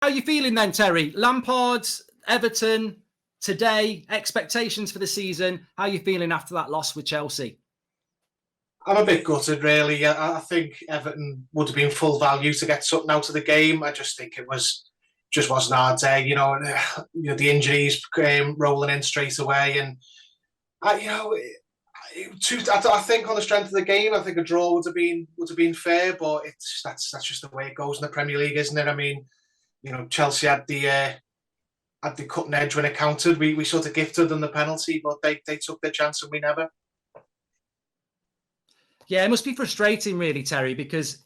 How are you feeling then, Terry? Lampard, Everton, today, expectations for the season. How are you feeling after that loss with Chelsea? I'm a bit gutted, really. I think Everton would have been full value to get something out of the game. I just think it just wasn't our day. The injuries rolling in straight away, and I think on the strength of the game, I think a draw would have been fair. But that's just the way it goes in the Premier League, isn't it? I mean, Chelsea had the cutting edge when it counted. We sort of gifted them the penalty, but they took their chance and we never. Yeah, it must be frustrating, really, Terry, because,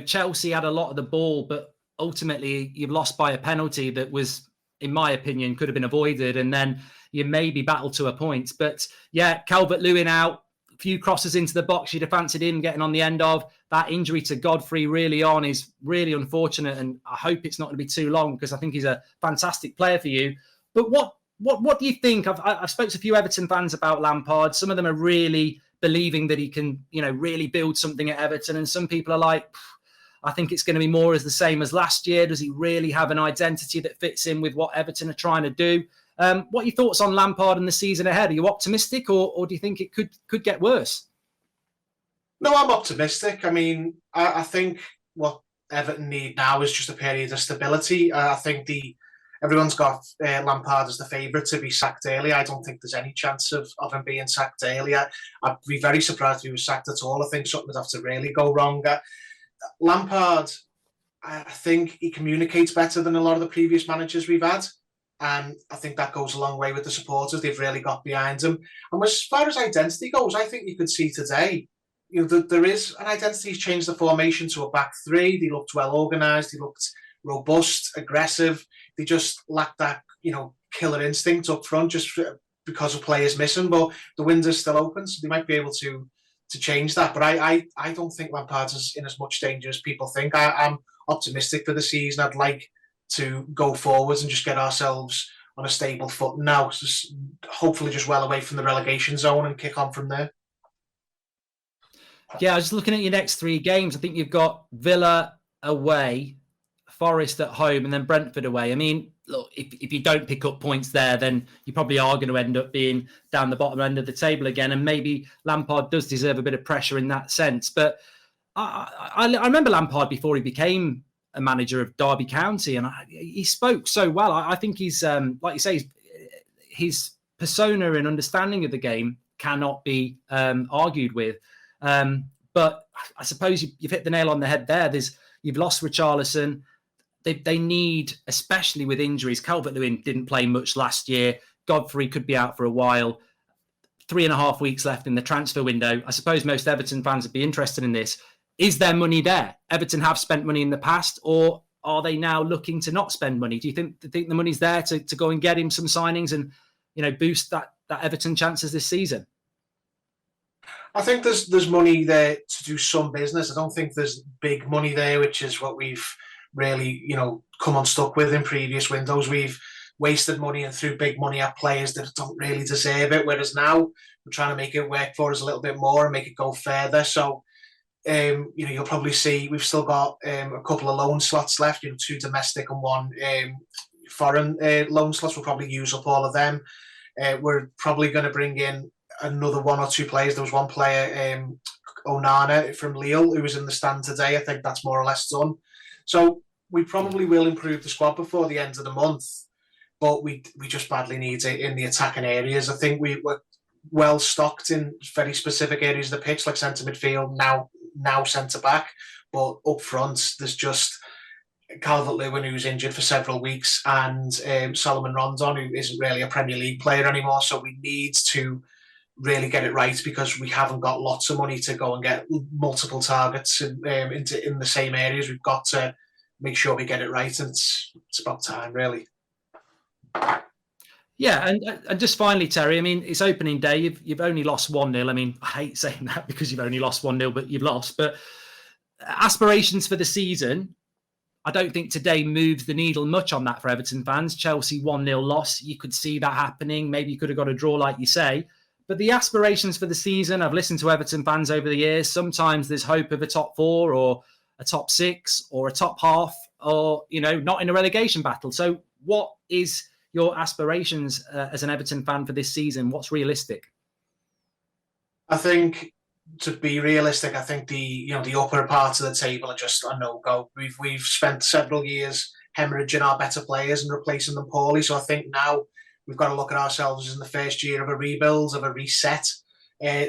Chelsea had a lot of the ball, but ultimately you've lost by a penalty that was, in my opinion, could have been avoided. And then you maybe battled to a point. But yeah, Calvert-Lewin out, a few crosses into the box you'd have fancied him getting on the end of. That injury to Godfrey really on is really unfortunate. And I hope it's not going to be too long because I think he's a fantastic player for you. But what do you think? I've spoken to a few Everton fans about Lampard. Some of them are really believing that he can, really build something at Everton. And some people are like, I think it's going to be more as the same as last year. Does he really have an identity that fits in with what Everton are trying to do? What are your thoughts on Lampard and the season ahead? Are you optimistic or do you think it could get worse? No, I'm optimistic. I mean, I think what Everton need now is just a period of stability. I think everyone's got Lampard as the favourite to be sacked early. I don't think there's any chance of him being sacked early. I'd be very surprised if he was sacked at all. I think something would have to really go wrong. Lampard, I think he communicates better than a lot of the previous managers we've had. And I think that goes a long way with the supporters. They've really got behind him. And as far as identity goes, I think you could see today, there is an identity. He's changed the formation to a back three. They looked well organised. They looked robust, aggressive. They just lacked that, killer instinct up front just because of players missing. But the window's still open, so they might be able to change that. But I don't think Lampard's in as much danger as people think. I'm optimistic for the season. I'd like to go forwards and just get ourselves on a stable foot now. Hopefully just well away from the relegation zone and kick on from there. Yeah, I was just looking at your next three games. I think you've got Villa away, Forest at home, and then Brentford away. I mean, look, if you don't pick up points there, then you probably are going to end up being down the bottom end of the table again. And maybe Lampard does deserve a bit of pressure in that sense. But I remember Lampard before he became a manager of Derby County, and he spoke so well. I think he's, like you say, his persona and understanding of the game cannot be argued with. But I suppose you've hit the nail on the head there. You've lost Richarlison. They need, especially with injuries. Calvert-Lewin didn't play much last year. Godfrey could be out for a while. 3.5 weeks left in the transfer window. I suppose most Everton fans would be interested in this. Is there money there? Everton have spent money in the past, or are they now looking to not spend money? Do you think the money's there to go and get him some signings and boost that Everton chances this season? I think there's money there to do some business. I don't think there's big money there, which is what we've really, come unstuck with in previous windows. We've wasted money and threw big money at players that don't really deserve it. Whereas now we're trying to make it work for us a little bit more and make it go further. So, you'll probably see we've still got a couple of loan slots left. 2 domestic and 1 foreign loan slots. We'll probably use up all of them. We're probably going to bring in another 1 or 2 players. There was one player, Onana from Lille, who was in the stand today. I think that's more or less done. So we probably will improve the squad before the end of the month, but we just badly need it in the attacking areas. I think we're well stocked in very specific areas of the pitch, like centre midfield, now centre back. But up front, there's just Calvert-Lewin, who's injured for several weeks, and Solomon Rondon, who isn't really a Premier League player anymore. So we need to really get it right because we haven't got lots of money to go and get multiple targets in the same areas. We've got to make sure we get it right, and it's about time, really. Yeah, and just finally, Terry, I mean, it's opening day. You've only lost 1-0. I mean, I hate saying that because you've only lost 1-0, but you've lost. But aspirations for the season, I don't think today moves the needle much on that for Everton fans. Chelsea 1-0 loss, you could see that happening. Maybe you could have got a draw, like you say. But the aspirations for the season, I've listened to Everton fans over the years. Sometimes there's hope of a top 4 or a top 6 or a top half or, not in a relegation battle. So what is your aspirations as an Everton fan for this season? What's realistic? I think, to be realistic, I think the upper parts of the table are just a no-go. We've spent several years hemorrhaging our better players and replacing them poorly. So I think now we've got to look at ourselves as in the first year of a rebuild, of a reset.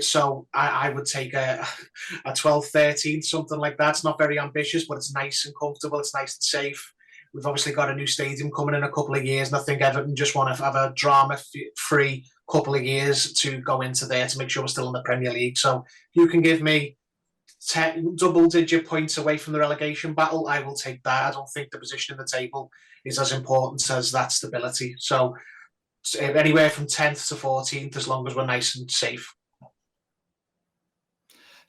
So I would take a 12th, 13th, something like that. It's not very ambitious, but it's nice and comfortable. It's nice and safe. We've obviously got a new stadium coming in a couple of years, and I think Everton just want to have a drama-free couple of years to go into there to make sure we're still in the Premier League. So if you can give me 10 double-digit points away from the relegation battle, I will take that. I don't think the position in the table is as important as that stability. So anywhere from 10th to 14th, as long as we're nice and safe.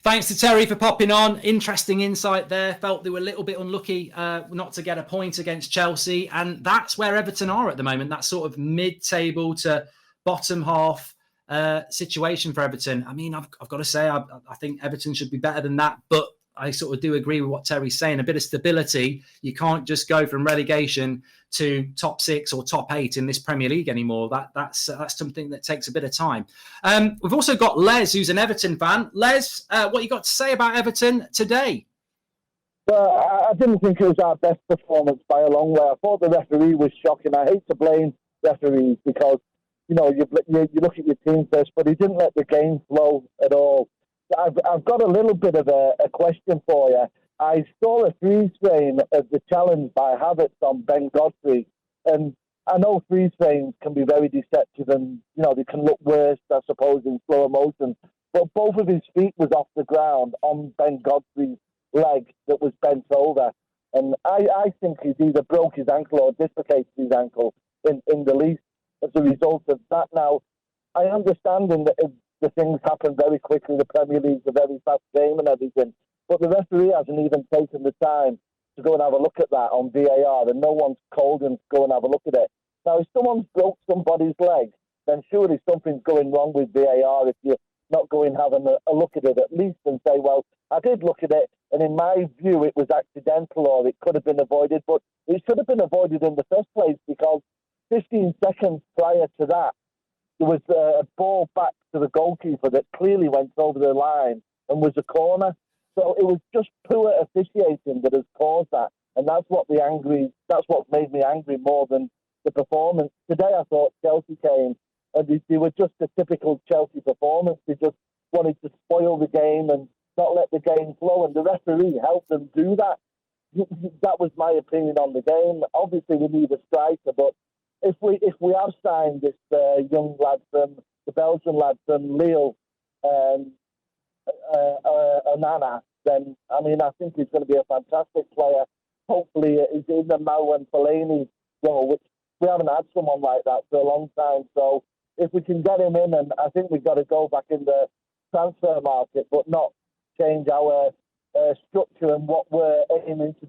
Thanks to Terry for popping on. Interesting insight there. Felt they were a little bit unlucky not to get a point against Chelsea. And that's where Everton are at the moment. That sort of mid-table to bottom half situation for Everton. I mean, I've got to say, I think Everton should be better than that. But I sort of do agree with what Terry's saying. A bit of stability. You can't just go from relegation to top 6 or top 8 in this Premier League anymore. That's something that takes a bit of time. We've also got Les, who's an Everton fan. Les, what you got to say about Everton today? Well, I didn't think it was our best performance by a long way. I thought the referee was shocking. I hate to blame referees because, you look at your team first, but he didn't let the game flow at all. I've got a little bit of a question for you. I saw a freeze frame of the challenge by Havertz on Ben Godfrey, and I know freeze frames can be very deceptive and, they can look worse, I suppose, in slow motion, but both of his feet was off the ground on Ben Godfrey's leg that was bent over, and I think he's either broke his ankle or dislocated his ankle in the least as a result of that. Now, I understand that the things happen very quickly. The Premier League's a very fast game and everything. But the referee hasn't even taken the time to go and have a look at that on VAR, and no one's called him to go and have a look at it. Now, if someone's broke somebody's leg, then surely something's going wrong with VAR if you're not going having a look at it at least and say, well, I did look at it, and in my view, it was accidental or it could have been avoided. But it should have been avoided in the first place because 15 seconds prior to that, there was a ball back to the goalkeeper that clearly went over the line and was a corner. So it was just poor officiating that has caused that. And that's what made me angry more than the performance. Today I thought Chelsea came and they were just a typical Chelsea performance. They just wanted to spoil the game and not let the game flow. And the referee helped them do that. That was my opinion on the game. Obviously we need a striker, but if we have signed this young lad from the Belgian lad from Lille, Onana, then I think he's going to be a fantastic player. Hopefully, he's in the Marouane Fellaini role, which we haven't had someone like that for a long time. So if we can get him in, and I think we've got to go back in the transfer market, but not change our structure and what we're aiming to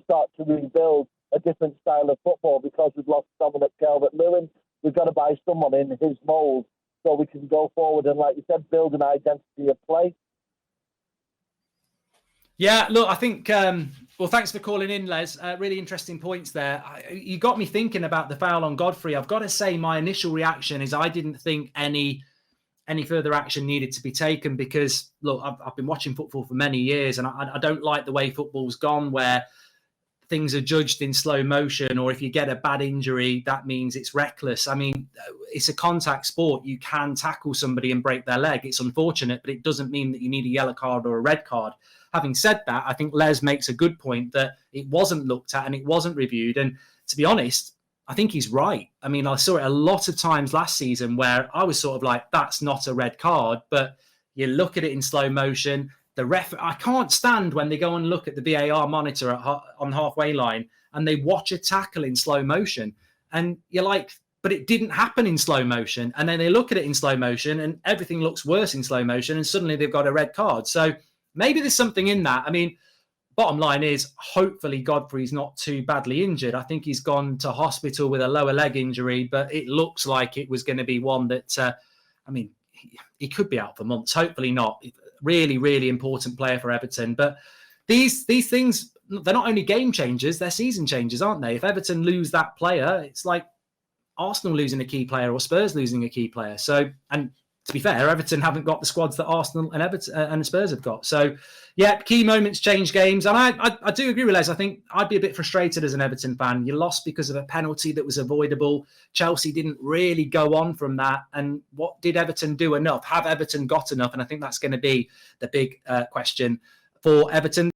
start to rebuild a different style of football because we've lost Dominic Calvert-Lewin. We've got to buy someone in his mould so we can go forward and, like you said, build an identity of play. Yeah, look, I think, thanks for calling in, Les. Really interesting points there. You got me thinking about the foul on Godfrey. I've got to say my initial reaction is I didn't think any further action needed to be taken because, look, I've been watching football for many years and I don't like the way football's gone where things are judged in slow motion, or if you get a bad injury, that means it's reckless. I mean, it's a contact sport. You can tackle somebody and break their leg. It's unfortunate, but it doesn't mean that you need a yellow card or a red card. Having said that, I think Les makes a good point that it wasn't looked at and it wasn't reviewed. And to be honest, I think he's right. I mean, I saw it a lot of times last season where I was sort of like, that's not a red card, but you look at it in slow motion. I can't stand when they go and look at the VAR monitor on halfway line and they watch a tackle in slow motion. And you're like, but it didn't happen in slow motion. And then they look at it in slow motion and everything looks worse in slow motion. And suddenly they've got a red card. So maybe there's something in that. I mean, bottom line is hopefully Godfrey's not too badly injured. I think he's gone to hospital with a lower leg injury, but it looks like it was going to be one that, he could be out for months. Hopefully not. Really, really important player for Everton. But these things, they're not only game changers, they're season changers, aren't they? If Everton lose that player, it's like Arsenal losing a key player or Spurs losing a key player. So, and to be fair, Everton haven't got the squads that Arsenal and Everton and Spurs have got. So, yeah, key moments change games. And I do agree with Les. I think I'd be a bit frustrated as an Everton fan. You lost because of a penalty that was avoidable. Chelsea didn't really go on from that. And what did Everton do enough? Have Everton got enough? And I think that's going to be the big question for Everton.